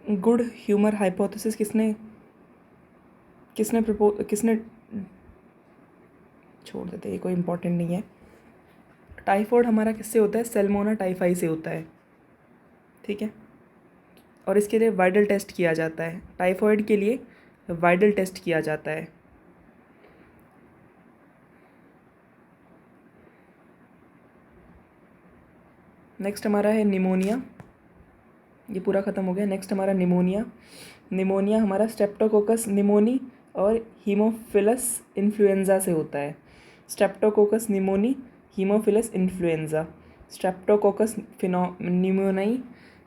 Good humour hypothesis किसने किसने छोड़ देते, ये कोई इम्पोर्टेंट नहीं है। टाइफॉइड हमारा किससे होता है? सैल्मोना टाइफाई से होता है, ठीक है। और इसके लिए वाइडल टेस्ट किया जाता है, टाइफॉइड के लिए वाइडल टेस्ट किया जाता है। नेक्स्ट हमारा है निमोनिया, ये पूरा ख़त्म हो गया। नेक्स्ट हमारा निमोनिया। निमोनिया हमारा स्ट्रेप्टोकोकस निमोनी और हीमोफिलस इन्फ्लुएंजा से होता है। Streptococcus pneumoniae, haemophilus influenzae, streptococcus pneumoniae,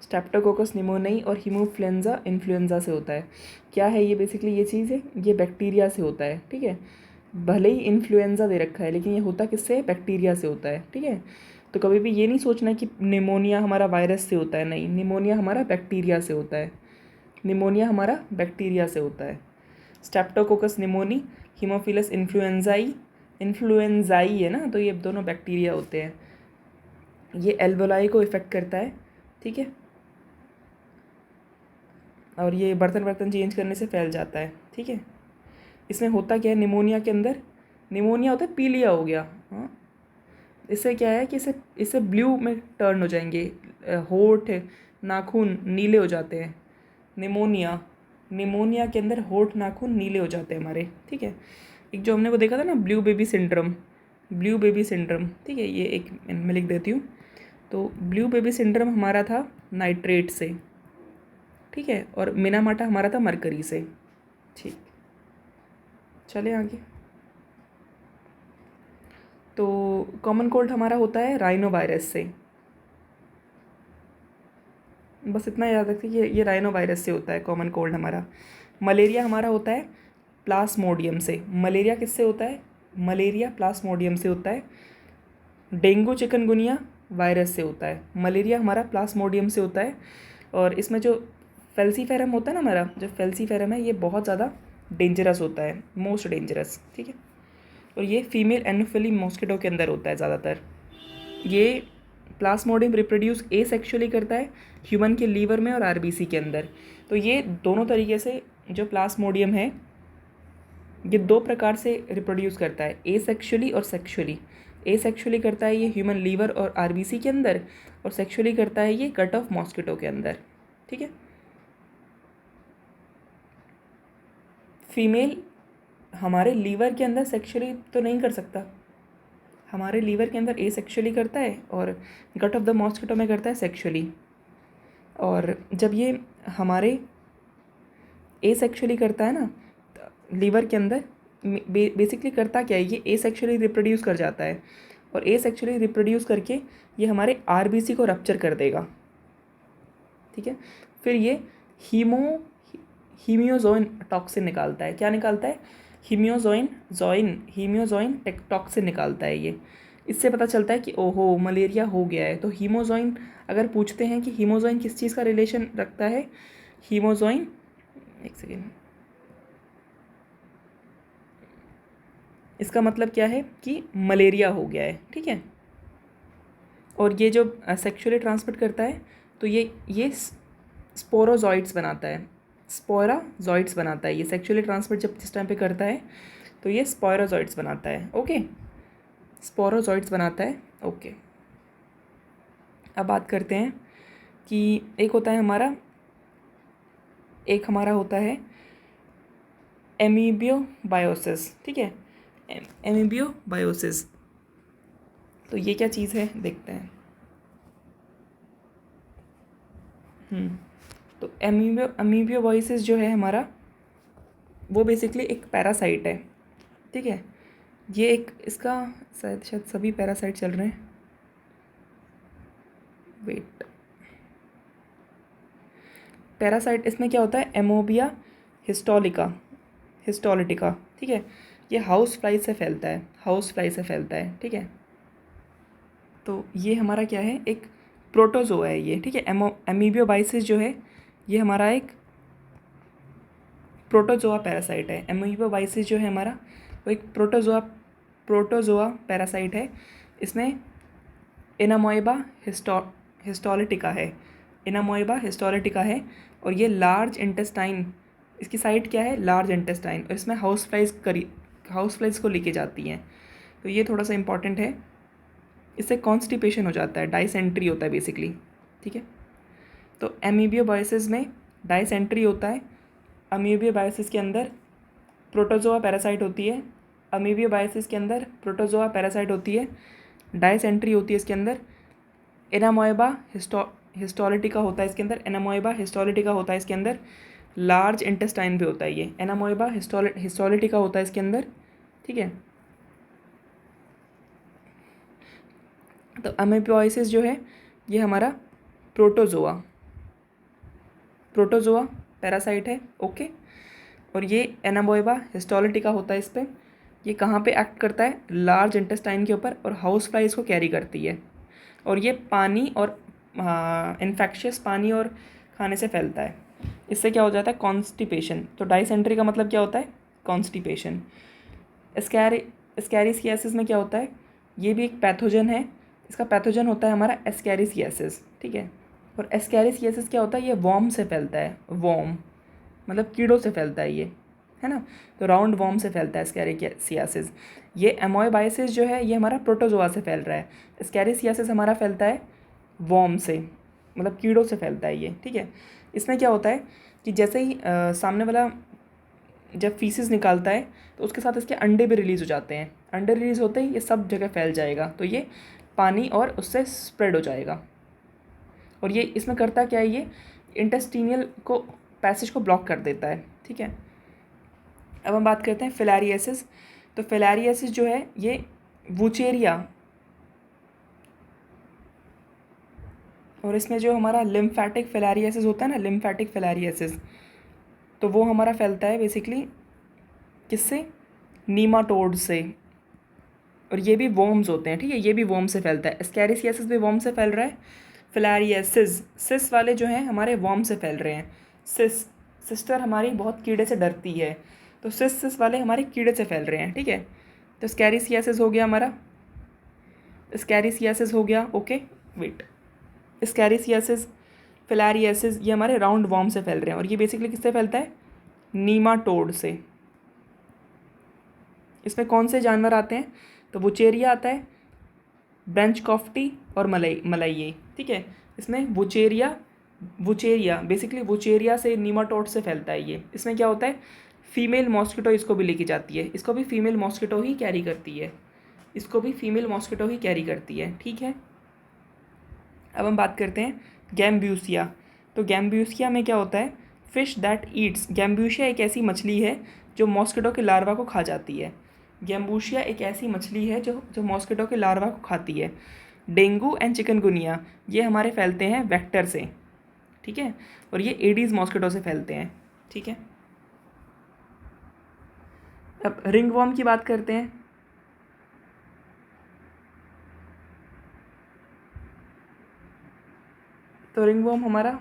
streptococcus pneumoniae और हीमोफ्लुएंजा इन्फ्लुएंजा से होता है। क्या है ये? बेसिकली ये चीज़ है, ये बैक्टीरिया से होता है, ठीक है। भले ही इन्फ्लुएंजा दे रखा है लेकिन ये होता किससे? बैक्टीरिया से होता है, ठीक है। तो कभी भी ये नहीं सोचना कि निमोनिया हमारा वायरस से होता है, नहीं, निमोनिया हमारा बैक्टीरिया से होता है। निमोनिया हमारा बैक्टीरिया से होता है। स्ट्रेप्टोकोकस निमोनी, हीमोफिलस इन्फ्लुएंजाई, इन्फ्लुएंजाई है ना, तो ये दोनों बैक्टीरिया होते हैं। ये एल्वोलाई को इफेक्ट करता है, ठीक है। और ये बर्तन चेंज करने से फैल जाता है, ठीक है। इसमें होता क्या है निमोनिया के अंदर? निमोनिया होता है पीलिया हो गया, हाँ। इससे क्या है कि इससे ब्लू में टर्न हो जाएंगे, होठ नाखून नीले हो जाते हैं। निमोनिया के अंदर होठ नाखून नीले हो जाते हैं हमारे, ठीक है। एक जो हमने वो देखा था ना, ब्लू बेबी सिंड्रोम, ठीक है। ये एक मैं लिख देती हूँ। तो ब्लू बेबी सिंड्रोम हमारा था नाइट्रेट से, ठीक है। और मिनामाटा हमारा था मरकरी से, ठीक। चले आगे। तो कॉमन कोल्ड हमारा होता है राइनो वायरस से, बस इतना याद रखिए कि ये राइनो वायरस से होता है कॉमन कोल्ड हमारा। मलेरिया हमारा होता है प्लाज्मोडियम से। मलेरिया किससे होता है? मलेरिया प्लाज्मोडियम से होता है। डेंगू चिकनगुनिया वायरस से होता है। मलेरिया हमारा प्लाज्मोडियम से होता है। और इसमें जो फेल्सीफेरम होता है ना हमारा, जो फेल्सीफेरम है, ये बहुत ज़्यादा डेंजरस होता है, मोस्ट डेंजरस, ठीक है। और ये फीमेल एनोफिली मॉस्किटो के अंदर होता है ज़्यादातर। ये प्लाज्मोडियम रिप्रोड्यूस एसेक्सुअली करता है ह्यूमन के लीवर में और आरबीसी के अंदर। तो ये दोनों तरीके से जो प्लाज्मोडियम है, ये दो प्रकार से रिप्रोड्यूस करता है, एसेक्सुअली और सेक्सुअली। एसेक्सुअली करता है ये ह्यूमन लीवर और आरबीसी के अंदर, और सेक्सुअली करता है ये कट ऑफ मॉस्किटो के अंदर, ठीक है। फीमेल हमारे लीवर के अंदर सेक्सुअली तो नहीं कर सकता, हमारे लीवर के अंदर एसेक्सुअली करता है और गट ऑफ द मॉस्किटो में करता है सेक्सुअली। और जब ये हमारे एसेक्सुअली करता है ना लीवर के अंदर, बेसिकली करता क्या है, ये एसेक्सुअली रिप्रोड्यूस कर जाता है, और एसेक्सुअली रिप्रोड्यूस करके ये हमारे आरबीसी को रप्चर कर देगा, ठीक है। फिर ये हीमियोजोइन टॉक्सिन निकालता है। क्या निकालता है? हीमियोजोइन टॉक्सिन निकालता है ये। इससे पता चलता है कि ओहो मलेरिया हो गया है। तो हीमोजोइन, अगर पूछते हैं कि हीमोजोइन किस चीज़ का रिलेशन रखता है, हीमोजोइन, एक सेकेंड, इसका मतलब क्या है कि मलेरिया हो गया है, ठीक है। और ये जो सेक्सुअली ट्रांसमिट करता है, तो ये स्पोरोजॉइट्स बनाता है, स्पोराजॉइट्स बनाता है। ये सेक्सुअली ट्रांसमिट जब जिस टाइम पे करता है तो ये स्पोरोजॉइट्स बनाता है, ओके, स्पोरोजॉइट्स बनाता है, ओके। अब बात करते हैं कि एक हमारा होता है एमीबियोबायोसिस, ठीक है, एमीबियोबायोसिस। तो ये क्या चीज़ है देखते हैं। तो एमीबियोबायोसिस जो है हमारा, वो बेसिकली एक पैरासाइट है, ठीक है। ये एक इसका शायद सभी पैरासाइट चल रहे हैं, वेट, पैरासाइट इसमें क्या होता है, एमोबिया हिस्टोलिटिका, ठीक है। ये हाउस फ्लाई से फैलता है, ठीक है। तो ये हमारा क्या है, एक प्रोटोजोआ है ये, ठीक है। एमीबियोबाइसिस जो है ये हमारा एक प्रोटोजोआ पैरासाइट है। एमीबियोबाइसिस जो है हमारा वो एक प्रोटोजोआ पैरासाइट है। इसमें एनामोएबा हिस्टोलिटिका है, एनामोइबा हिस्टोलिटिका है और ये लार्ज इंटेस्टाइन, इसकी साइट क्या है, लार्ज इंटेस्टाइन, और इसमें हाउस फ्लाइज को लेके जाती हैं। तो ये थोड़ा सा इंपॉर्टेंट है, इससे कॉन्स्टिपेशन हो जाता है, डाइसेंट्री होता है बेसिकली, ठीक है। तो अमीबियोबायोसिस में डाइसेंट्री होता है। अमीबियोबायोसिस के अंदर प्रोटोजोआ पैरासाइट होती है, अमीबियोबायोसिस के अंदर प्रोटोजोआ पैरासाइट होती है, डाइसेंट्री होती है इसके अंदर। एनामोइबा हिस्टोलिटिका होता है इसके अंदर, एनामोइबा हिस्टोलिटिका होता है इसके अंदर, लार्ज इंटेस्टाइन पे होता है ये, एनामोइबा हिस्टोलिटिका होता है इसके अंदर, ठीक है। तो अमीबियोसिस जो है ये हमारा प्रोटोजोआ पैरासाइट है, ओके। और ये एनामोइबा हिस्टोलिटिका होता है इस पर, ये कहाँ पे एक्ट करता है, लार्ज इंटेस्टाइन के ऊपर, और हाउस फ्लाइज को कैरी करती है, और ये पानी और इन्फेक्शियस पानी और खाने से फैलता है। इससे क्या हो जाता है, कॉन्स्टिपेशन। तो डाइसेंट्री का मतलब क्या होता है, कॉन्स्टिपेशन। एस्कैरिसियासिस में क्या होता है, ये भी एक पैथोजन है, इसका पैथोजन होता है हमारा एस्कैरिसियासिस, ठीक है। और एस्कैरिसियासिस क्या होता है, ये वॉर्म से फैलता है, वॉर्म मतलब कीड़ों से फैलता है ये, है ना। तो राउंड वॉर्म से फैलता है एस्कैरिसियासिस। ये एमोइबाइसिस जो है ये हमारा प्रोटोजोआ से फैल रहा है, एस्कैरिसियासिस हमारा फैलता है वॉर्म से, मतलब कीड़ों से फैलता है ये, ठीक है। इसमें क्या होता है कि जैसे ही सामने वाला जब फीसिस निकालता है तो उसके साथ इसके अंडे भी रिलीज़ हो जाते हैं, अंडे रिलीज़ होते ही ये सब जगह फैल जाएगा, तो ये पानी और उससे स्प्रेड हो जाएगा। और ये इसमें करता क्या है, ये इंटेस्टिनियल को पैसेज को ब्लॉक कर देता है, ठीक है। अब हम बात करते हैं फिलारियासिस। तो फिलारियासिस जो है ये वुचेरिया, और इसमें जो हमारा लिम्फेटिक फिलारियासिस होता है ना, लिम्फेटिक फिलारियासिस, तो वो हमारा फैलता है बेसिकली किससे, नीमाटोड से, और ये भी वॉर्म्स होते हैं, ठीक है, ये भी वॉर्म से फैलता है। एस्कैरिसियासिस भी वॉर्म से फैल रहा है, फिलारियासिस सिस वाले जो हैं हमारे वॉर्म से फैल रहे हैं। सिस्टर हमारी बहुत कीड़े से डरती है, तो सिस वाले हमारे कीड़े से फैल रहे हैं, ठीक है। तो स्कैरिसियासिस हो गया हमारा, स्कैरिसियासिस हो गया, ओके वेट, स्कैरिसियासिस, फिलारियासिस, ये हमारे राउंड वॉर्म से फैल रहे हैं, और ये बेसिकली किससे फैलता है, नीमाटोड से। इसमें कौन से जानवर आते हैं, तो बुचेरिया आता है, ब्रेंच कॉफ्टी और मलाइये, ठीक है। इसमें वुचेरिया बेसिकली वुचेरिया से, नीमाटोड से फैलता है ये। इसमें क्या होता है, फीमेल मॉस्किटो इसको भी लेके जाती है, इसको भी फीमेल मॉस्किटो ही कैरी करती है, इसको भी फीमेल मॉस्किटो ही कैरी करती है, ठीक है। अब हम बात करते हैं गैम्ब्यूसिया। तो गैम्ब्यूसिया में क्या होता है, फिश दैट ईट्स, गैम्ब्यूसिया एक ऐसी मछली है जो मॉस्किटो के लार्वा को खा जाती है। गैम्बूशिया एक ऐसी मछली है जो मॉस्किटो के लार्वा को खाती है। डेंगू एंड चिकनगुनिया ये हमारे फैलते हैं वेक्टर से, ठीक है, और ये एडीज मॉस्किटो से फैलते हैं, ठीक है। अब रिंगवॉर्म की बात करते हैं। तो रिंगवॉर्म हमारा,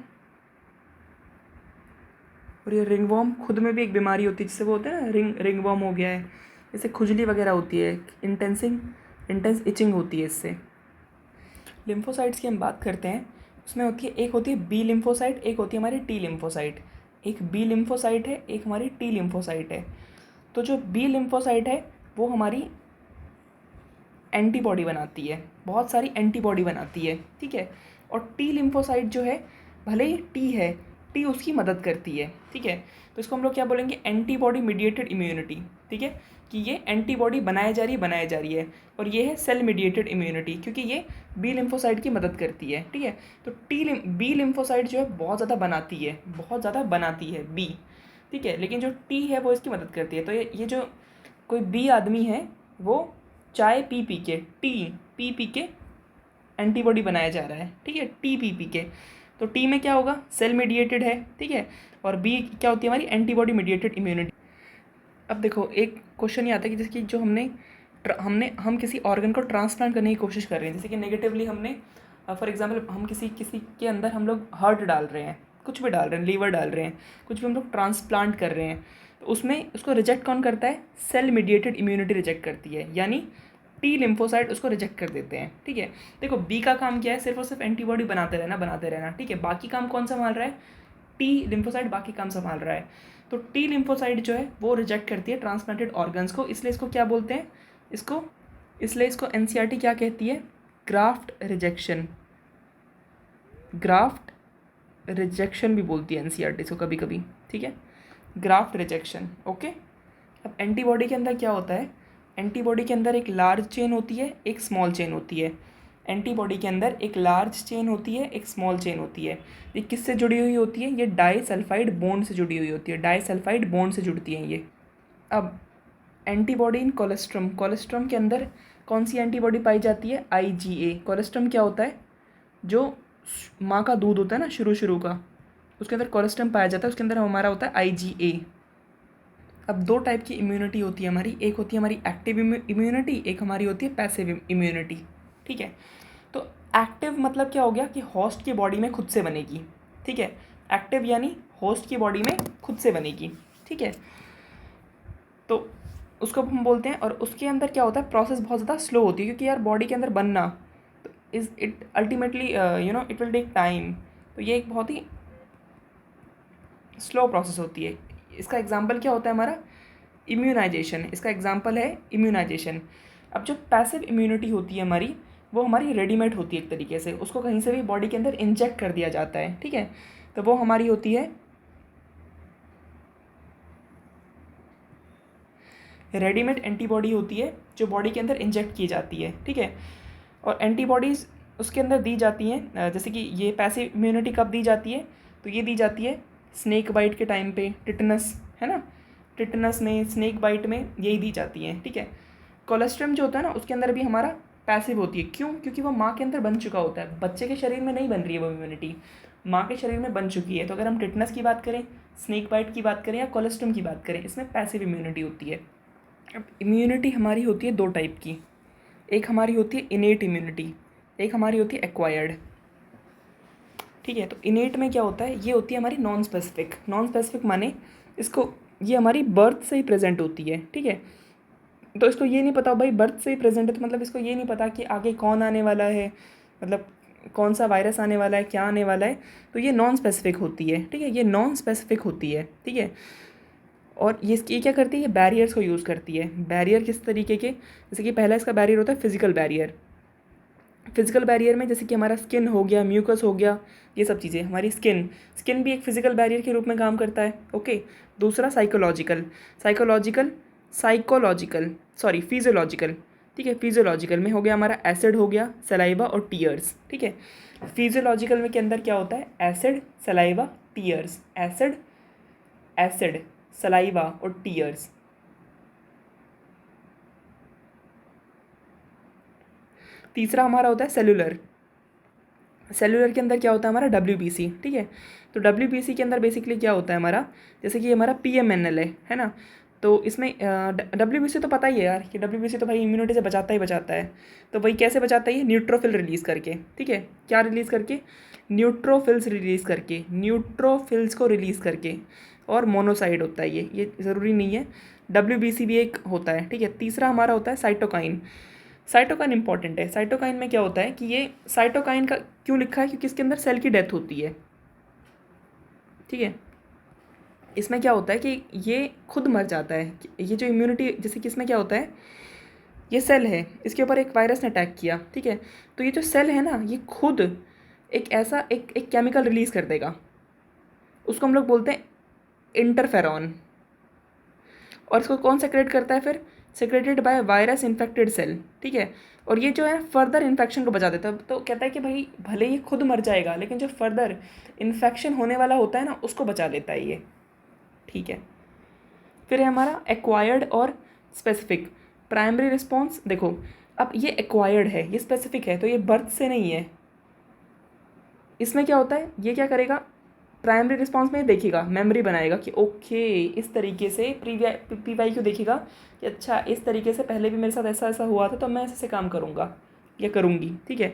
और ये रिंगवॉर्म खुद में भी एक बीमारी होती है, जिससे वो होता है ना, रिंगवॉर्म हो गया है, इससे खुजली वगैरह होती है, इंटेंस इचिंग होती है इससे। लिम्फोसाइट्स की हम बात करते हैं, उसमें होती है, एक होती है बी लिम्फोसाइट, एक होती है हमारी टी लिम्फोसाइट। एक बी लिम्फोसाइट है, एक हमारी टी लिम्फोसाइट है। तो जो बी लिम्फोसाइट है वो हमारी एंटीबॉडी बनाती है, बहुत सारी एंटीबॉडी बनाती है, ठीक है। और टी लिम्फोसाइट जो है, भले ही टी है, टी उसकी मदद करती है, ठीक है। तो इसको हम लोग क्या बोलेंगे, एंटीबॉडी मीडिएटेड इम्यूनिटी, ठीक है, कि ये एंटीबॉडी बनाई जा रही है, और ये है सेल मीडिएटेड इम्यूनिटी, क्योंकि ये बी लिम्फोसाइट की मदद करती है, ठीक है। तो बी लिम्फोसाइट जो है बहुत ज़्यादा बनाती है बी, ठीक है, लेकिन जो टी है वो इसकी मदद करती है। तो ये जो कोई बी आदमी है वो चाय पी के एंटीबॉडी बनाया जा रहा है, ठीक है, टी पी के। तो टी में क्या होगा, सेल मीडिएटेड है, ठीक है, और बी क्या होती है हमारी, एंटीबॉडी मीडिएटेड इम्यूनिटी। अब देखो एक क्वेश्चन ये आता है कि जैसे कि जो हम किसी ऑर्गन को ट्रांसप्लांट करने की कोशिश कर रहे हैं, जैसे कि नेगेटिवली हमने फॉर एग्जांपल हम किसी के अंदर हम लोग हार्ट डाल रहे हैं, कुछ भी डाल रहे हैं, लीवर डाल रहे हैं, कुछ भी हम लोग ट्रांसप्लांट कर रहे हैं, तो उसमें उसको रिजेक्ट कौन करता है, सेल मीडिएटेड इम्यूनिटी रिजेक्ट करती है। यानी टी लिम्फोसाइट उसको रिजेक्ट कर देते हैं, ठीक है। देखो बी का काम क्या है, सिर्फ और सिर्फ एंटीबॉडी बनाते रहना, ठीक है। बाकी काम कौन संभाल रहा है, टी लिम्फोसाइट बाकी काम संभाल रहा है। तो टी लिम्फोसाइट जो है वो रिजेक्ट करती है ट्रांसप्लांटेड ऑर्गन्स को, इसलिए इसको क्या बोलते हैं, इसलिए इसको एनसीईआरटी क्या कहती है, ग्राफ्ट रिजेक्शन भी बोलती है एनसीईआरटी इसको कभी कभी, ठीक है, ग्राफ्ट रिजेक्शन, ओके। अब एंटीबॉडी के अंदर क्या होता है, एंटीबॉडी के अंदर एक लार्ज चेन होती है, एक स्मॉल चेन होती है। एंटीबॉडी के अंदर एक लार्ज चेन होती है, एक स्मॉल चेन होती है। ये किससे जुड़ी हुई होती है, ये डाइसल्फाइड बॉन्ड से जुड़ी हुई होती है, डाइसल्फाइड बॉन्ड से जुड़ती हैं ये। अब एंटीबॉडी इन कोलेस्ट्रम के अंदर कौन सी एंटीबॉडी पाई जाती है, आईजीए। कोलेस्ट्रम क्या होता है, जो माँ का दूध होता है ना शुरू का, उसके अंदर कोलेस्ट्रम पाया जाता है, उसके अंदर हमारा होता है आईजीए। अब दो टाइप की इम्यूनिटी होती है हमारी, एक होती है हमारी एक्टिव इम्यूनिटी, एक हमारी होती है पैसिव इम्यूनिटी, ठीक है। तो एक्टिव मतलब क्या हो गया कि होस्ट की बॉडी में खुद से बनेगी, ठीक है। एक्टिव यानी होस्ट की बॉडी में खुद से बनेगी, ठीक है। तो उसको हम बोलते हैं, और उसके अंदर क्या होता है, प्रोसेस बहुत ज़्यादा स्लो होती है, क्योंकि यार बॉडी के अंदर बनना is it ultimately it will take time. तो ये एक बहुत ही स्लो प्रोसेस होती है। इसका एग्जाम्पल क्या होता है हमारा, इम्यूनाइजेशन, इसका एग्जाम्पल है इम्यूनाइजेशन। अब जो पैसिव इम्यूनिटी होती है हमारी, वो हमारी रेडीमेड होती है एक तरीके से, उसको कहीं से भी बॉडी के अंदर इंजेक्ट कर दिया जाता है, ठीक है। तो वो हमारी होती है रेडीमेड एंटीबॉडी होती है, जो बॉडी के अंदर इंजेक्ट की जाती है, ठीक है। और एंटीबॉडीज़ उसके अंदर दी जाती हैं, जैसे कि ये पैसिव इम्यूनिटी कब दी जाती है, तो ये दी जाती है स्नेक बाइट के टाइम पे, टिटनस है ना, टिटनस में, स्नेक बाइट में यही दी जाती हैं, ठीक है। कोलेस्ट्रम जो होता है ना, उसके अंदर भी हमारा पैसिव होती है, क्यों, क्योंकि वो माँ के अंदर बन चुका होता है, बच्चे के शरीर में नहीं बन रही है वो इम्यूनिटी, माँ के शरीर में बन चुकी है। तो अगर हम टिटनस की बात करें, स्नेक बाइट की बात करें या कोलेस्ट्रम की बात करें, इसमें पैसिव इम्यूनिटी होती है। अब इम्यूनिटी हमारी होती है दो टाइप की, एक हमारी होती है इनेट इम्यूनिटी, एक हमारी होती है एक्वायर्ड, ठीक है। तो इनेट में क्या होता है, ये होती है हमारी नॉन स्पेसिफिक माने इसको, ये हमारी बर्थ से ही प्रेजेंट होती है, ठीक है। तो इसको ये नहीं पता भाई बर्थ से ही प्रेजेंट है, तो मतलब इसको ये नहीं पता कि आगे कौन आने वाला है, मतलब कौन सा वायरस आने वाला है, क्या आने वाला है, तो ये नॉन स्पेसिफिक होती है, ठीक है, ये नॉन स्पेसिफिक होती है, ठीक है। और ये क्या करती है, ये बैरियर्स को यूज़ करती है। बैरियर किस तरीके के, जैसे कि पहला इसका बैरियर होता है फिजिकल बैरियर में जैसे कि हमारा स्किन हो गया, म्यूकस हो गया, ये सब चीज़ें, हमारी स्किन भी एक फिजिकल बैरियर के रूप में काम करता है, ओके। दूसरा फिजियोलॉजिकल, ठीक है। फिजियोलॉजिकल में हो गया हमारा एसिड हो गया, सलाइवा और टीयर्स, ठीक है। फिजियोलॉजिकल में के अंदर क्या होता है, acid, saliva, tears, acid, saliva और टीयर्स। तीसरा हमारा होता है सेलुलर के अंदर क्या होता है हमारा WBC, ठीक है। तो WBC के अंदर बेसिकली क्या होता है हमारा, जैसे कि हमारा PMNL है ना, तो इसमें WBC तो पता ही है यार कि WBC तो भाई इम्यूनिटी से बचाता ही बचाता है। तो भाई कैसे बचाता है, ये न्यूट्रोफिल रिलीज़ करके, ठीक है। क्या रिलीज़ करके, न्यूट्रोफिल्स को रिलीज़ करके, और मोनोसाइड होता है ये ज़रूरी नहीं है, WBC भी एक होता है, ठीक है। तीसरा हमारा होता है साइटोकाइन इंपॉर्टेंट है। साइटोकाइन में क्या होता है कि ये साइटोकाइन का क्यों लिखा है, क्योंकि इसके अंदर सेल की डेथ होती है, ठीक है। इसमें क्या होता है कि ये खुद मर जाता है, ये जो इम्यूनिटी, जैसे कि इसमें क्या होता है, ये सेल है, इसके ऊपर एक वायरस ने अटैक किया, ठीक है। तो ये जो सेल है ना, ये खुद एक ऐसा एक केमिकल रिलीज़ कर देगा, उसको हम लोग बोलते हैं इंटरफेरॉन। और इसको कौन सेक्रेट करता है फिर, secreted by virus infected cell, ठीक है। और ये जो है फर्दर इन्फेक्शन को बचा देता है। तो कहता है कि भाई भले ही खुद मर जाएगा, लेकिन जो फर्दर इन्फेक्शन होने वाला होता है ना, उसको बचा लेता है ये, ठीक है। फिर है हमारा एक्वायर्ड और स्पेसिफिक। प्राइमरी रिस्पॉन्स देखो, अब ये एक्वायर्ड है, ये स्पेसिफिक है, तो ये बर्थ से नहीं है। इसमें क्या होता है, ये क्या करेगा, प्राइमरी रिस्पॉन्स में देखेगा, मेमोरी बनाएगा कि ओके इस तरीके से PYQ देखेगा कि अच्छा इस तरीके से पहले भी मेरे साथ ऐसा ऐसा हुआ था, तो मैं ऐसे काम करूँगा या करूँगी, ठीक है।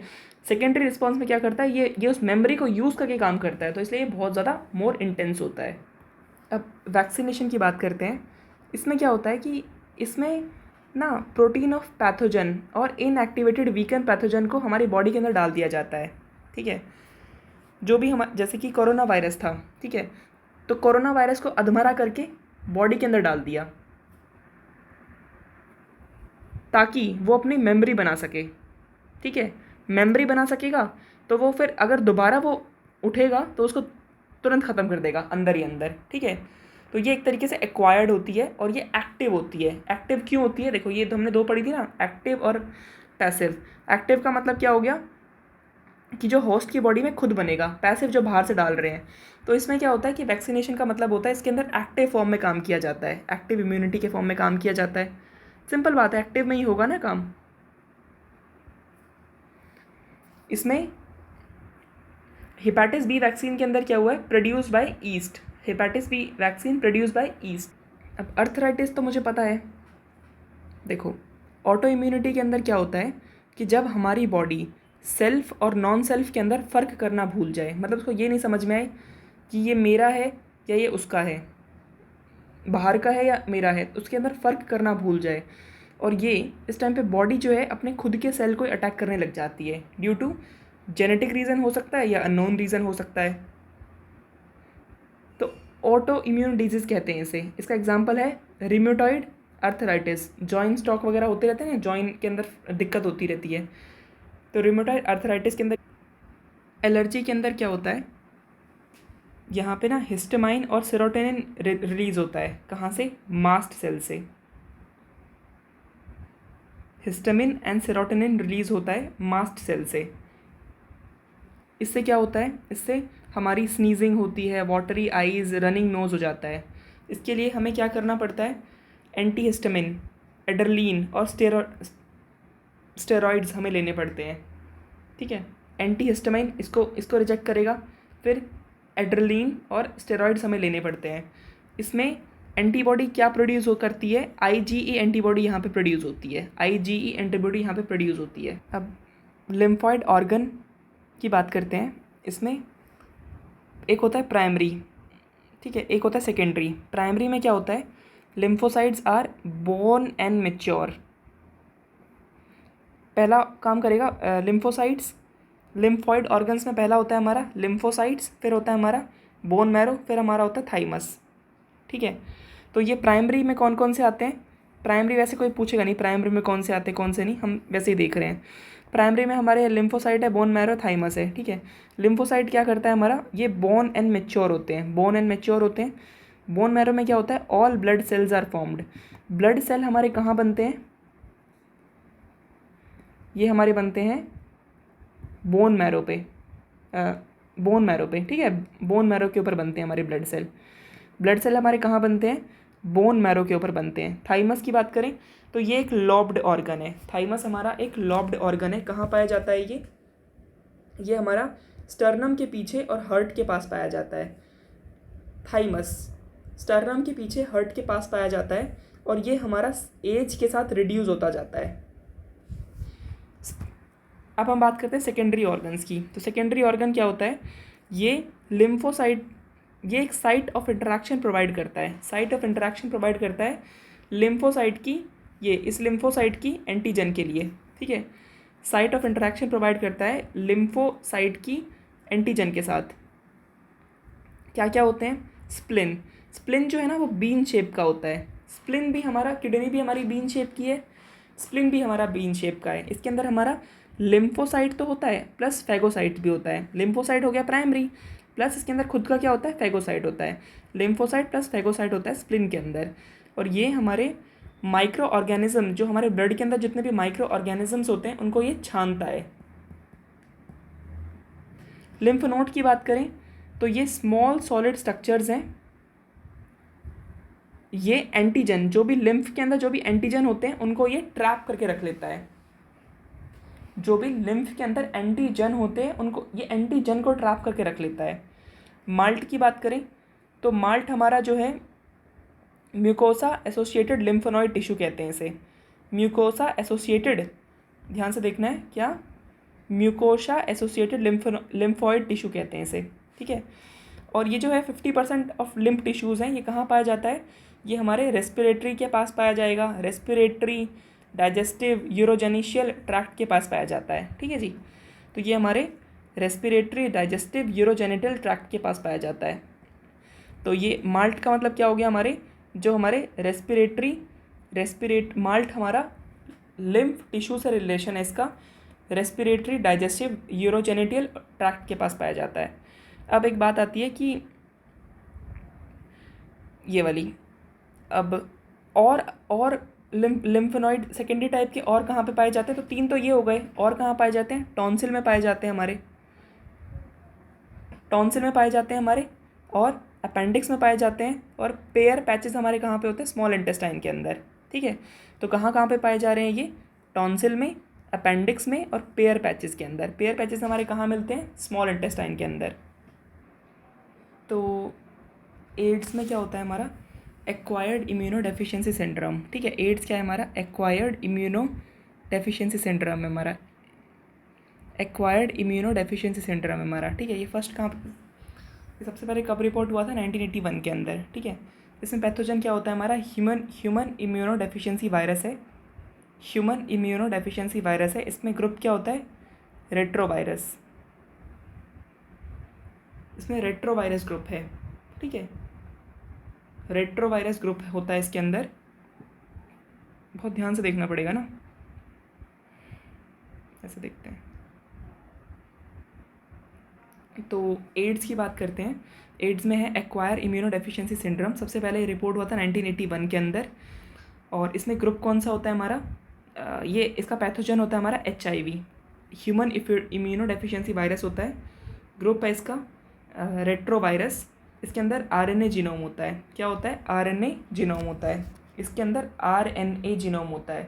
सेकेंडरी रिस्पॉन्स में क्या करता है, ये उस मेमोरी को यूज़ करके काम करता है, तो इसलिए ये बहुत ज़्यादा मोर इंटेंस होता है। अब वैक्सीनेशन की बात करते हैं। इसमें क्या होता है कि इसमें ना प्रोटीन ऑफ पैथोजन और इनएक्टिवेटेड वीकन पैथोजन को हमारी बॉडी के अंदर डाल दिया जाता है, ठीक है। जो भी हम, जैसे कि कोरोना वायरस था, ठीक है, तो कोरोना वायरस को अधमरा करके बॉडी के अंदर डाल दिया ताकि वो अपनी मेमोरी बना सके, ठीक है। मेमोरी बना सकेगा तो वो फिर अगर दोबारा वो उठेगा तो उसको तुरंत ख़त्म कर देगा अंदर ही अंदर, ठीक है। तो ये एक तरीके से एक्वायर्ड होती है और ये एक्टिव होती है। एक्टिव क्यों होती है? देखो, ये तो हमने दो पढ़ी थी ना, एक्टिव और पैसिव। एक्टिव का मतलब क्या हो गया कि जो होस्ट की बॉडी में खुद बनेगा, पैसिव जो बाहर से डाल रहे हैं। तो इसमें क्या होता है कि वैक्सीनेशन का मतलब होता है इसके अंदर एक्टिव फॉर्म में काम किया जाता है, एक्टिव इम्यूनिटी के फॉर्म में काम किया जाता है। सिंपल बात है, एक्टिव में ही होगा ना काम। इसमें हेपेटिस बी वैक्सीन के अंदर क्या हुआ है? Produce by yeast. Hepatitis B vaccine produce by yeast. अब अर्थराइटिस तो मुझे पता है। देखो, ऑटो इम्यूनिटी के अंदर क्या होता है कि जब हमारी बॉडी सेल्फ और नॉन सेल्फ के अंदर फ़र्क करना भूल जाए, मतलब उसको ये नहीं समझ में आए कि ये मेरा है या ये उसका है, बाहर का है या मेरा है, उसके अंदर फ़र्क करना भूल जाए, और ये इस टाइम पे बॉडी जो है अपने खुद के सेल को अटैक करने लग जाती है। ड्यू टू जेनेटिक रीज़न हो सकता है या अननोन रीज़न हो सकता है। तो ऑटो इम्यून डिजीज़ कहते हैं इसे। इसका एग्जांपल है रिम्यूटॉइड अर्थराइटिस। जॉइंट स्टॉक वगैरह होते रहते हैं ना, जॉइंट के अंदर दिक्कत होती रहती है। तो रिम्यूटॉइड अर्थराइटिस के अंदर एलर्जी के अंदर क्या होता है, यहाँ पे ना हिस्टामाइन और सेरोटोनिन रिलीज़ होता है। कहाँ से? मास्ट सेल से। हिस्टामिन एंड सेरोटोनिन रिलीज़ होता है मास्ट सेल से। इससे क्या होता है? इससे हमारी स्नीजिंग होती है, वाटरी आइज़, रनिंग नोज़ हो जाता है। इसके लिए हमें क्या करना पड़ता है? एंटी हिस्टामिन, एड्रेलिन और स्टेरॉइड्स हमें लेने पड़ते हैं, ठीक है। एंटी हिस्टामाइन इसको रिजेक्ट करेगा, फिर एड्रेलिन और स्टेरॉइड्स हमें लेने पड़ते हैं। इसमें एंटीबॉडी क्या प्रोड्यूस करती है? IgE एंटीबॉडी यहाँ पे प्रोड्यूस होती है। IgE एंटीबॉडी यहाँ पे प्रोड्यूस होती है। अब लिम्फॉइड ऑर्गन की बात करते हैं। इसमें एक होता है प्राइमरी, ठीक है, एक होता है सेकेंडरी। प्राइमरी में क्या होता है? Lymphocytes are born and mature. पहला काम करेगा लिम्फोसाइट्स। लिम्फॉइड ऑर्गन्स में पहला होता है हमारा लिम्फोसाइट्स, फिर होता है हमारा बोन मैरो, फिर हमारा होता है थाइमस, ठीक है। तो ये प्राइमरी में कौन कौन से आते हैं? प्राइमरी वैसे कोई पूछेगा नहीं प्राइमरी में कौन से आते हैं कौन से नहीं, हम वैसे ही देख रहे हैं। प्राइमरी में हमारे लिम्फोसाइट है, बोन मैरो, थाइमस है, ठीक है। लिम्फोसाइट क्या करता है हमारा? ये बोन एंड मैच्योर होते हैं, बोन एंड मैच्योर होते हैं। बोन मैरो में क्या होता है? All blood cells are formed. Blood cell हमारे कहाँ बनते हैं? ये हमारे बनते हैं बोन मैरो पे, बोन मैरो पे, ठीक है। बोन मैरो के ऊपर बनते हैं हमारे ब्लड सेल। ब्लड सेल हमारे कहाँ बनते हैं? बोन मैरो के ऊपर बनते हैं। थाइमस की बात करें तो ये एक लॉब्ड ऑर्गन है। थाइमस हमारा एक लॉब्ड ऑर्गन है। कहाँ पाया जाता है ये हमारा स्टर्नम के पीछे और हर्ट के पास पाया जाता है। थाइमस स्टर्नम के पीछे हर्ट के पास पाया जाता है और ये हमारा एज के साथ रिड्यूस होता जाता है। अब हम बात करते हैं सेकेंडरी ऑर्गन्स की। तो सेकेंडरी ऑर्गन क्या होता है? ये लिम्फोसाइट, ये एक साइट ऑफ इंटरेक्शन प्रोवाइड करता है। साइट ऑफ इंटरेक्शन प्रोवाइड करता है लिम्फोसाइट की, ये इस लिम्फोसाइट की एंटीजन के लिए, ठीक है। साइट ऑफ इंटरेक्शन प्रोवाइड करता है लिम्फोसाइट की एंटीजन के साथ। क्या क्या होते हैं? स्प्लिन। स्प्लिन जो है ना वो बीन शेप का होता है। स्प्लिन भी हमारा, किडनी भी हमारी बीन शेप की है, स्प्लिन भी हमारा बीन शेप का है। इसके अंदर हमारा लिम्फोसाइट तो होता है प्लस फैगोसाइट भी होता है। लिम्फोसाइट हो गया प्राइमरी, प्लस इसके अंदर खुद का क्या होता है? फैगोसाइट होता है। लिम्फोसाइट प्लस फैगोसाइट होता है स्प्लिन के अंदर। और ये हमारे माइक्रो ऑर्गेनिज्म, जो हमारे ब्लड के अंदर जितने भी माइक्रो ऑर्गेनिजम्स होते हैं उनको ये छानता है। लिम्फ नोड की बात करें तो ये स्मॉल सॉलिड स्ट्रक्चर्स हैं। ये एंटीजन, जो भी लिम्फ के अंदर जो भी एंटीजन होते हैं उनको ये ट्रैप करके रख लेता है। जो भी लिम्फ के अंदर एंटीजन होते हैं उनको ये एंटीजन को ट्रैप करके रख लेता है। माल्ट की बात करें तो माल्ट हमारा जो है म्यूकोसा एसोसिएटेड लिम्फोनॉइड टिश्यू कहते हैं इसे। म्यूकोसा एसोसिएटेड, ध्यान से देखना है क्या, म्यूकोसा एसोसिएटेड लिम्फॉइड टिश्यू कहते हैं इसे, ठीक है। और ये जो है 50% ऑफ लिम्फ टिश्यूज़ हैं, ये कहाँ पाया जाता है? ये हमारे रेस्पिरेटरी के पास पाया जाएगा, रेस्पिरेटरी डाइजेस्टिव यूरोजेनिशियल ट्रैक्ट के पास पाया जाता है। ठीक है जी, तो ये हमारे रेस्पिरेटरी डाइजेस्टिव यूरोजेनिटल ट्रैक्ट के पास पाया जाता है। तो ये माल्ट का मतलब क्या हो गया, हमारे जो हमारे माल्ट हमारा लिम्फ टिश्यू से रिलेशन है इसका, रेस्पिरेटरी डाइजेस्टिव यूरोजेनिटल ट्रैक्ट के पास पाया जाता है। अब एक बात आती है कि ये वाली, अब और लिम्फेनॉइड सेकेंडरी टाइप के और कहाँ पे पाए जाते हैं, तो 3 तो ये हो गए, और कहाँ पाए जाते हैं, टॉन्सिल में पाए जाते हैं हमारे, टॉन्सिल में पाए जाते हैं हमारे, और अपेंडिक्स में पाए जाते हैं, और पेयर पैचेस हमारे कहाँ पे होते हैं, स्मॉल इंटेस्टाइन के अंदर। ठीक है, तो कहाँ कहाँ पे पाए जा रहे हैं ये, टॉन्सिल में, अपेंडिक्स में, और पेयर पैचेस के अंदर। पेयर पैचेस हमारे कहाँ मिलते हैं, स्मॉल इंटेस्टाइन के अंदर। तो एड्स में क्या होता है हमारा, एक्वायर्ड इम्यूनो डेफिशिएंसी सिंड्रोम। ठीक है, एड्स क्या है हमारा, एक्वायर्ड इम्यूनो डेफिशिएंसी सिंड्रोम है हमारा, एक्वायर्ड इम्यूनो डेफिशिएंसी सिंड्रोम है हमारा। ठीक है, ये फर्स्ट कहाँ, सबसे पहले कब रिपोर्ट हुआ था, 1981 के अंदर। ठीक है, इसमें पैथोजन क्या होता है हमारा, ह्यूमन इम्यूनो डेफिशिएंसी वायरस है, ह्यूमन इम्यूनो डेफिशिएंसी वायरस है। इसमें ग्रुप क्या होता है, रेट्रोवायरस, इसमें रेट्रोवायरस ग्रुप है। ठीक है, रेट्रोवायरस ग्रुप होता है इसके अंदर, बहुत ध्यान से देखना पड़ेगा ना, ऐसे देखते हैं। तो एड्स की बात करते हैं, एड्स में है एक्वायर इम्यूनो डेफिशिएंसी सिंड्रोम। सबसे पहले रिपोर्ट हुआ था 1981 के अंदर, और इसमें ग्रुप कौन सा होता है हमारा, ये इसका पैथोजन होता है हमारा HIV, human immuno deficiency virus होता है। ग्रुप है इसका रेट्रोवायरस। इसके अंदर RNA जीनोम होता है, क्या होता है, RNA जीनोम होता है, इसके अंदर RNA जीनोम होता है।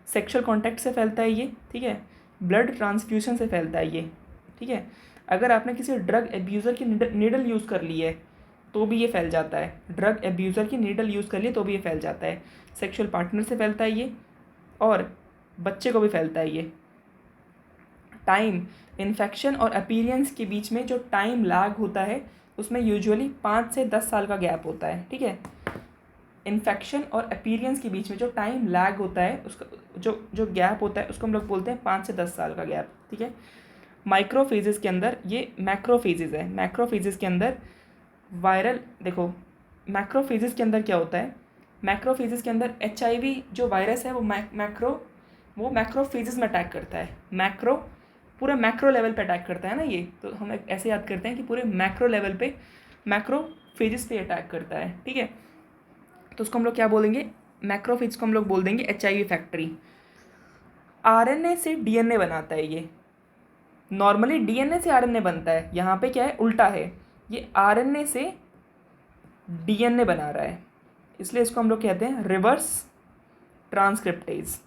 सेक्सुअल कॉन्टैक्ट से फैलता है ये। ठीक है, ब्लड ट्रांसफ्यूजन से फैलता है ये। ठीक है, अगर आपने किसी ड्रग एब्यूज़र की नीडल यूज़ कर ली है तो भी ये फैल जाता है, ड्रग एब्यूज़र की नीडल यूज़ कर लिए तो भी ये फैल जाता है। सेक्सुअल पार्टनर से फैलता है ये, और बच्चे को भी फैलता है ये। टाइम, इन्फेक्शन और अपीयरेंस के बीच में जो टाइम लैग होता है उसमें यूजुअली 5 से 10 साल का गैप होता है। ठीक है, इन्फेक्शन और अपीयरेंस के बीच में जो टाइम लैग होता है उसका जो गैप होता है उसको हम लोग बोलते हैं 5 से 10 साल का गैप। ठीक है, माइक्रोफेजेस के अंदर, ये मैक्रोफेजेस है, मैक्रोफेजेस के अंदर वायरल, देखो मैक्रोफेजेस के अंदर क्या होता है, मैक्रोफेजेस के अंदर HIV जो वायरस है वो मैक्रोफेजेस में अटैक करता है, पूरा मैक्रो लेवल पे अटैक करता है ना ये, तो हम ऐसे याद करते हैं कि पूरे मैक्रो लेवल पे, मैक्रोफेजेस पे अटैक करता है। ठीक है, तो उसको हम लोग क्या बोलेंगे, मैक्रोफेज को हम लोग बोल देंगे HIV फैक्ट्री। RNA से DNA बनाता है ये, नॉर्मली DNA से RNA बनता है, यहाँ पे क्या है, उल्टा है, ये RNA से DNA बना रहा है, इसलिए इसको हम लोग कहते हैं रिवर्स ट्रांसक्रिप्टेज।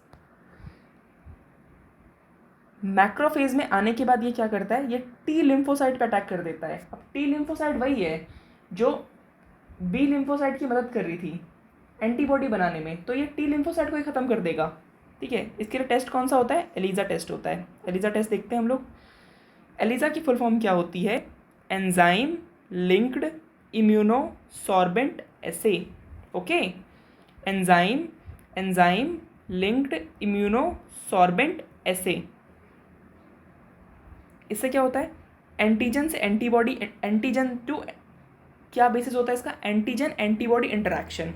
मैक्रोफेज में आने के बाद ये क्या करता है, ये T लिम्फोसाइट पे अटैक कर देता है। अब T लिम्फोसाइट वही है जो B लिम्फोसाइट की मदद कर रही थी एंटीबॉडी बनाने में, तो ये T लिम्फोसाइट को ही ख़त्म कर देगा। ठीक है, इसके लिए टेस्ट कौन सा होता है, एलिजा टेस्ट होता है। एलिजा टेस्ट देखते हैं हम लोग। एलिजा की फुल फॉर्म क्या होती है, एंजाइम लिंक्ड इम्यूनोसॉर्बेंट एसे। ओके, एंजाइम लिंक्ड इम्यूनोसॉर्बेंट एसे। इससे क्या होता है, एंटीजन से एंटीबॉडी, एंटीजन टू क्या बेसिस होता है इसका, एंटीजन एंटीबॉडी इंटरैक्शन।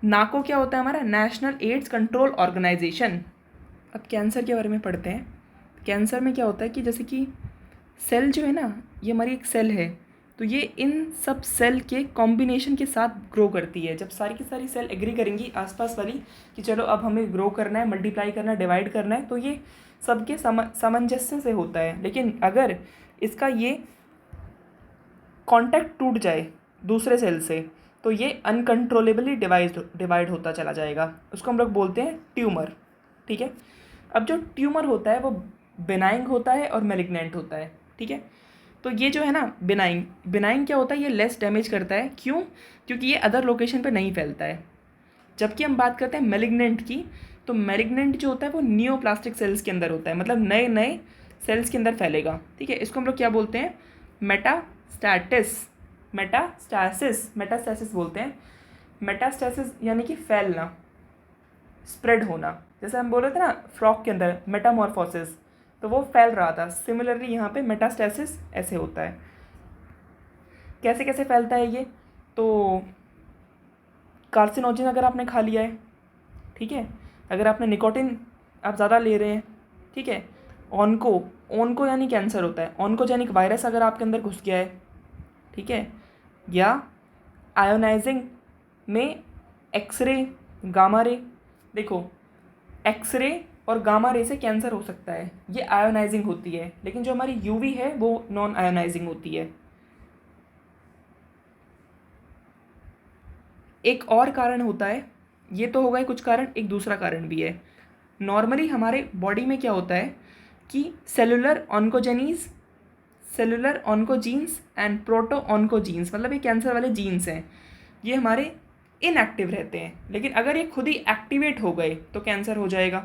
नाको क्या होता है हमारा, नेशनल एड्स कंट्रोल ऑर्गेनाइजेशन। अब कैंसर के बारे में पढ़ते हैं। कैंसर में क्या होता है कि जैसे कि सेल जो है ना, ये हमारी एक सेल है, तो ये इन सब सेल के कॉम्बिनेशन के साथ ग्रो करती है। जब सारी की सारी सेल एग्री करेंगी आसपास वाली कि चलो अब हमें ग्रो करना है, मल्टीप्लाई करना है, डिवाइड करना है, तो ये सबके सामंजस्य से होता है। लेकिन अगर इसका ये कांटेक्ट टूट जाए दूसरे सेल से तो ये अनकंट्रोलेबली डिवाइड होता चला जाएगा, उसको हम लोग बोलते हैं ट्यूमर। ठीक है, अब जो ट्यूमर होता है वो बेनाइंग होता है और मैलिग्नेंट होता है। ठीक है, तो ये जो है ना बेनाइंग क्या होता है, ये लेस डैमेज करता है। क्यों, क्योंकि ये अदर लोकेशन पे नहीं फैलता है। जबकि हम बात करते हैं मैलिग्नेंट की, तो मैलिग्नेंट जो होता है वो नियोप्लास्टिक सेल्स के अंदर होता है, मतलब नए सेल्स के अंदर फैलेगा। ठीक है, इसको हम लोग क्या बोलते हैं, मेटास्टैटिस। मेटास्टैसिस बोलते हैं। मेटास्टैसिस यानी कि फैलना, स्प्रेड होना। जैसे हम बोल रहे थे ना फ्रॉक के अंदर मेटामॉर्फोसिस, तो वो फैल रहा था। सिमिलरली यहाँ पे मेटास्टैसिस ऐसे होता है। कैसे कैसे फैलता है ये? तो कार्सिनोजन अगर आपने खा लिया है, ठीक है, अगर आपने निकोटिन आप ज़्यादा ले रहे हैं, ठीक है, ऑनको यानी कैंसर होता है। ऑन्कोजेनिक वायरस अगर आपके अंदर घुस गया है, ठीक है, या आयोनाइजिंग में एक्सरे, गामा रे, देखो एक्सरे और गामा रे से कैंसर हो सकता है, ये आयोनाइजिंग होती है, लेकिन जो हमारी यूवी है वो नॉन आयोनाइजिंग होती है। एक और कारण होता है, ये तो हो गए कुछ कारण, एक दूसरा कारण भी है। नॉर्मली हमारे बॉडी में क्या होता है कि cellular oncogenes and proto oncogenes, मतलब ये कैंसर वाले जीन्स हैं, ये हमारे इनएक्टिव रहते हैं, लेकिन अगर ये खुद ही एक्टिवेट हो गए तो कैंसर हो जाएगा।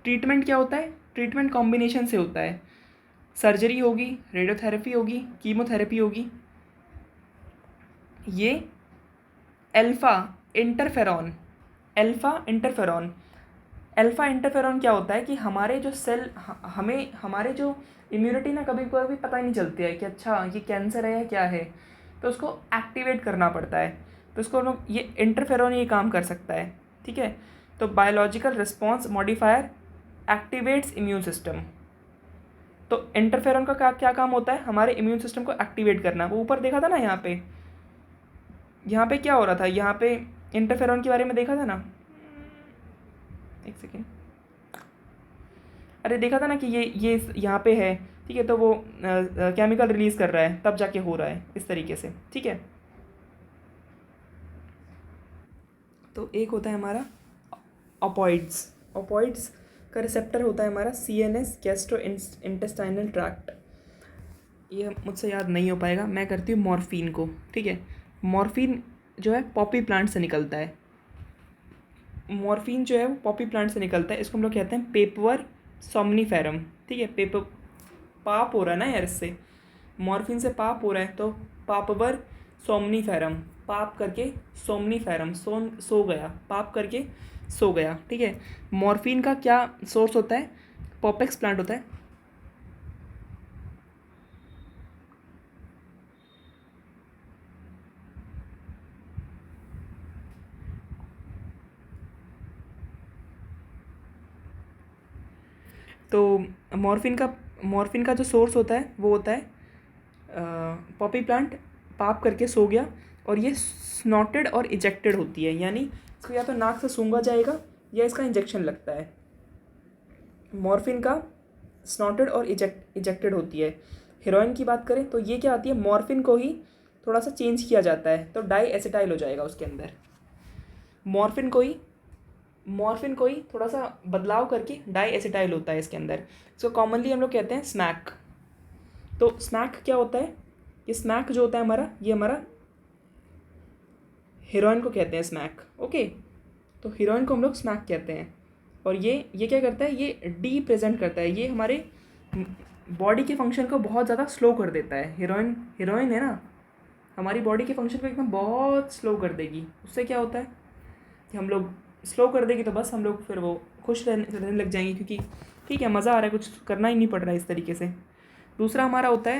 ट्रीटमेंट क्या होता है? ट्रीटमेंट कॉम्बिनेशन से होता है। सर्जरी होगी, रेडियोथेरेपी होगी, कीमोथेरेपी होगी। ये अल्फा इंटरफेरॉन क्या होता है कि हमारे जो सेल, हमें हमारे जो इम्यूनिटी ना कभी कभी पता ही नहीं चलती है कि अच्छा ये कैंसर है या क्या है, तो उसको एक्टिवेट करना पड़ता है। तो उसको लोग, ये इंटरफेरॉन ये काम कर सकता है, ठीक है। तो biological response modifier activates immune system. तो इंटरफेरॉन का क्या काम होता है? हमारे इम्यून सिस्टम को एक्टिवेट करना। वो ऊपर देखा था ना, यहाँ पे क्या हो रहा था, यहाँ पे इंटरफेरॉन के बारे में देखा था ना, एक सेकेंड, अरे देखा था ना कि ये यहाँ पे है, ठीक है, तो वो केमिकल रिलीज़ कर रहा है, तब जाके हो रहा है इस तरीके से, ठीक है। तो एक होता है हमारा ऑपॉइड्स का रिसेप्टर होता है हमारा CNS, गैस्ट्रो इंटेस्टाइनल ट्रैक्ट। ये मुझसे याद नहीं हो पाएगा, मैं करती हूँ मॉर्फिन को, ठीक है। मॉर्फिन जो है पॉपी प्लांट से निकलता है। मॉर्फिन जो है वो पॉपी प्लांट से निकलता है, इसको हम लोग कहते हैं पेपवर सोमनीफेरम, ठीक है। पाप हो रहा है ना यार, इससे मॉर्फिन से पाप हो रहा है, तो पापवर सोमनीफेरम, पाप करके सोमनीफेरम, सो गया, पाप करके सो गया, ठीक है। मॉर्फिन का क्या सोर्स होता है? पॉपेक्स प्लांट होता है। तो मॉर्फिन का जो सोर्स होता है वो होता है पॉपी प्लांट, पाप करके सो गया, और ये स्नॉटेड और इजेक्टेड होती है, यानी इसको या तो नाक से सूंघा जाएगा या इसका इंजेक्शन लगता है। मॉर्फिन का स्नॉटेड और इजेक्टेड होती है। हेरोइन की बात करें तो ये क्या आती है, मॉर्फिन को ही थोड़ा सा चेंज किया जाता है, तो डाई एसिटाइल हो जाएगा उसके अंदर। मॉर्फिन को ही थोड़ा सा बदलाव करके डाई एसिटाइल होता है इसके अंदर। इसको कॉमनली हम लोग कहते हैं स्मैक। तो स्मैक क्या होता है? ये स्मैक जो होता है हमारा, ये हमारा हीरोइन को कहते हैं स्मैक, ओके। तो हीरोइन को हम लोग स्मैक कहते हैं, और ये क्या करता है, ये डी प्रेजेंट करता है, ये हमारे बॉडी के फंक्शन को बहुत ज़्यादा स्लो कर देता है। हीरोइन है ना, हमारी बॉडी के फंक्शन को एकदम बहुत स्लो कर देगी। उससे क्या होता है कि हम लोग स्लो कर देगी तो बस हम लोग फिर वो खुश रहने लग जाएंगे, क्योंकि ठीक है मज़ा आ रहा है, कुछ करना ही नहीं पड़ रहा है इस तरीके से। दूसरा हमारा होता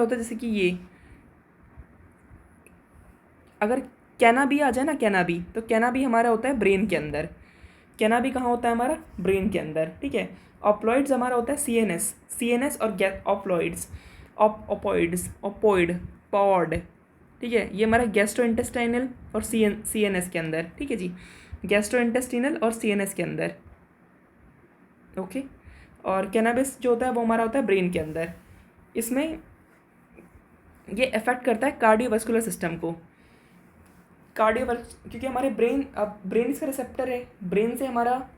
है जैसे कि ये अगर कैनाबी आ जाए ना, तो कैनाबी हमारा होता है ब्रेन के अंदर। कैनाबी कहाँ होता है हमारा? ब्रेन के अंदर, ठीक है। ऑप्लॉइड्स हमारा होता है सीएनएस और ऑप्लॉइड्स, पॉड, ठीक है। ये हमारा गैस्ट्रो इंटेस्टाइनल और सीएनएस के अंदर, ठीक है जी, गैस्ट्रो इंटेस्टाइनल और सीएनएस के अंदर, ओके। और कैनाबिस जो होता है वो हमारा होता है ब्रेन के अंदर। इसमें ये अफेक्ट करता है कार्डियोवास्कुलर सिस्टम को। क्योंकि हमारे ब्रेन इसका रिसेप्टर है, ब्रेन से हमारा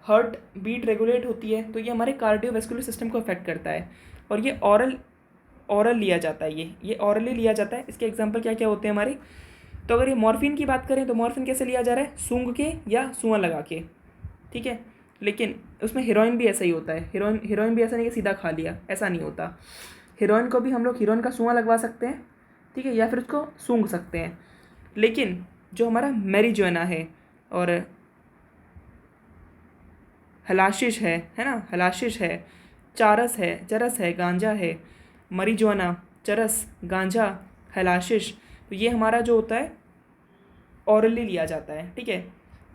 हार्ट बीट रेगुलेट होती है, तो ये हमारे कार्डियोवास्कुलर सिस्टम को अफेक्ट करता है। और ये ऑरल लिया जाता है, ये ऑरली लिया जाता है। इसके एग्जांपल क्या क्या होते हैं हमारे? तो अगर ये मॉर्फिन की बात करें तो मॉर्फिन कैसे लिया जा रहा है? सूंघ के या सुआं लगा के, ठीक है। लेकिन उसमें हीरोइन भी ऐसा ही होता है। हीरोइन भी ऐसा नहीं कि सीधा खा लिया, ऐसा नहीं होता। हीरोइन को भी हम लोग हीरोइन का सूंघा लगवा सकते हैं, ठीक है, या फिर उसको सूंघ सकते हैं। लेकिन जो हमारा मैरिजुआना है और हलाशिश है ना, हलाशिश है, चरस है, गांजा है, मरीजुआना, चरस, गांजा, हलाशिश, तो ये हमारा जो होता है ऑरली लिया जाता है, ठीक है।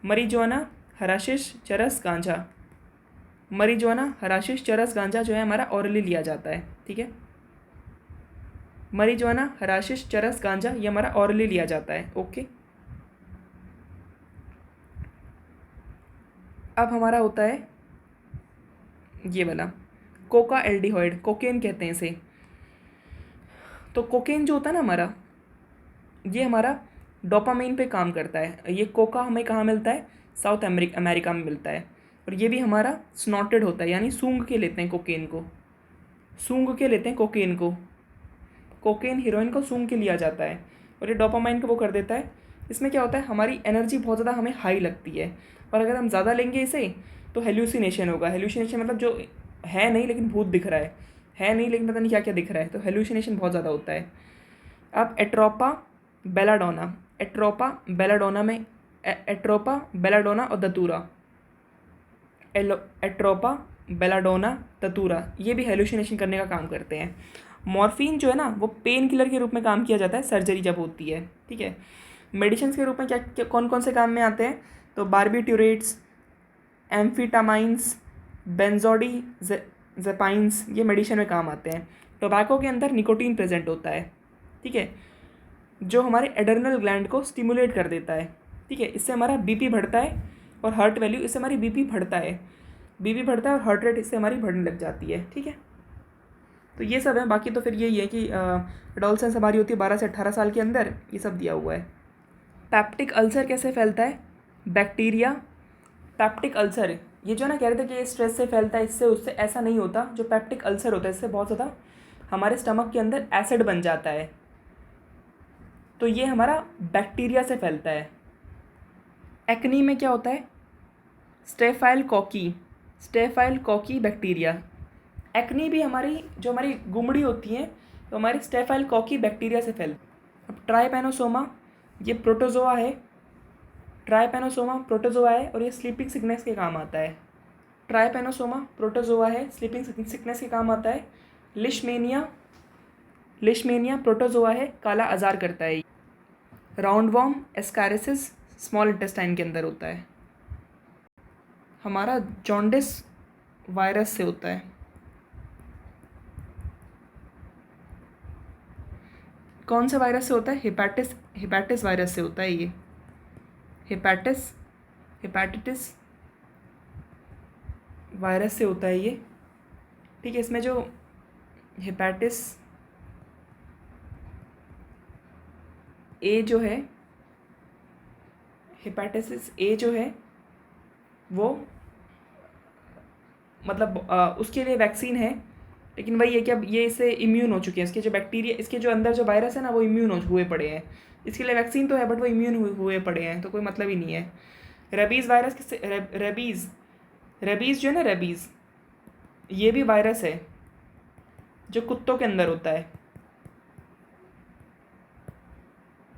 मरीजुआना, हराशिश, चरस, गांजा, मरीजुआना, हराशिश, चरस, गांजा जो है हमारा ऑरली लिया जाता है, ठीक है। मरीजुआना, हराशिश, चरस, गांजा ये हमारा ऑरली लिया जाता है, ओके। अब हमारा होता है ये वाला कोका एल्डिहाइड, कोकेन कहते हैं इसे। तो कोकेन जो होता है ना हमारा, ये हमारा डोपामाइन पे काम करता है। ये कोका हमें कहाँ मिलता है? साउथ अमेरिका में मिलता है। और ये भी हमारा स्नॉटेड होता है, यानी सूंघ के लेते हैं कोकेन को, सूंघ के लेते हैं कोकेन को। कोकेन हीरोइन को सूंघ के लिया जाता है और ये डोपामाइन को वो कर देता है। इसमें क्या होता है, हमारी एनर्जी बहुत ज़्यादा हमें हाई लगती है, और अगर हम ज़्यादा लेंगे इसे तो हेल्यूसिनेशन होगा। हेल्यूसिनेशन मतलब जो है नहीं लेकिन भूत दिख रहा है नहीं लेकिन पता नहीं क्या क्या दिख रहा है, तो हेल्यूसिनेशन बहुत ज़्यादा होता है। अब एट्रोपा बेलाडोना में एट्रोपा, बेलाडोना और दतूरा, एट्रोपा, बेलाडोना, दतूरा ये भी हेल्यूसिनेशन करने का काम करते हैं। मॉर्फिन जो है ना वो पेन किलर के रूप में काम किया जाता है सर्जरी जब होती है, ठीक है। मेडिसिन के रूप में क्या कौन कौन से काम में आते हैं? तो बारबिट्यूरेट्स, एम्फीटामाइंस, बेंजोडिज़ेपाइंस ये मेडिसिन में काम आते हैं। टोबैको के अंदर निकोटीन प्रेजेंट होता है, ठीक है, जो हमारे एडर्नल ग्लैंड को स्टिमुलेट कर देता है, ठीक है। इससे हमारा बीपी बढ़ता है और हार्ट वैल्यू, इससे हमारी बीपी बढ़ता है और हार्ट रेट इससे हमारी बढ़ने लग जाती है, ठीक है। तो ये सब है। बाकी तो फिर यही है कि एडोलसेंस हमारी होती है 12 से 18 साल के अंदर, ये सब दिया हुआ है। पैप्टिक अल्सर कैसे फैलता है? बैक्टीरिया, पैप्टिक अल्सर ये जो ना कह रहे थे कि ये स्ट्रेस से फैलता है, इससे उससे, ऐसा नहीं होता। जो पैप्टिक अल्सर होता है इससे बहुत ज़्यादा हमारे स्टमक के अंदर एसिड बन जाता है, तो ये हमारा बैक्टीरिया से फैलता है। एक्नी में क्या होता है? स्टेफाइलकोकी बैक्टीरिया। एक्नी भी हमारी जो हमारी गुमड़ी होती है तो हमारी स्टेफाइलकोकी बैक्टीरिया से फैल। अब ट्राइपैनोसोमा, ये प्रोटोजोआ है, और ये स्लीपिंग सिकनेस के काम आता है। ट्राइपैनोसोमा प्रोटोजोआ है, स्लीपिंग सिकनेस के काम आता है। लिशमेनिया प्रोटोजोआ है, काला आजार करता है। राउंडवॉर्म एस्कारिसिस स्मॉल इंटेस्टाइन के अंदर होता है। हमारा जॉन्डिस वायरस से होता है। कौन सा वायरस से होता है? हेपेटिस वायरस से होता है। ये हेपेटिटिस वायरस से होता है ये, ठीक है। इसमें जो हेपेटिस ए जो है, हेपेटाइटिस ए जो है वो मतलब उसके लिए वैक्सीन है, लेकिन वही है कि अब ये इससे इम्यून हो चुके हैं। इसके जो बैक्टीरिया, इसके जो अंदर जो वायरस है ना वो इम्यून हुए पड़े हैं। इसके लिए वैक्सीन तो है बट वो इम्यून हुए पड़े हैं, तो कोई मतलब ही नहीं है। रेबीज़ वायरस किससे? रेबीज़ जो है ना, रेबीज़ ये भी वायरस है जो कुत्तों के अंदर होता है।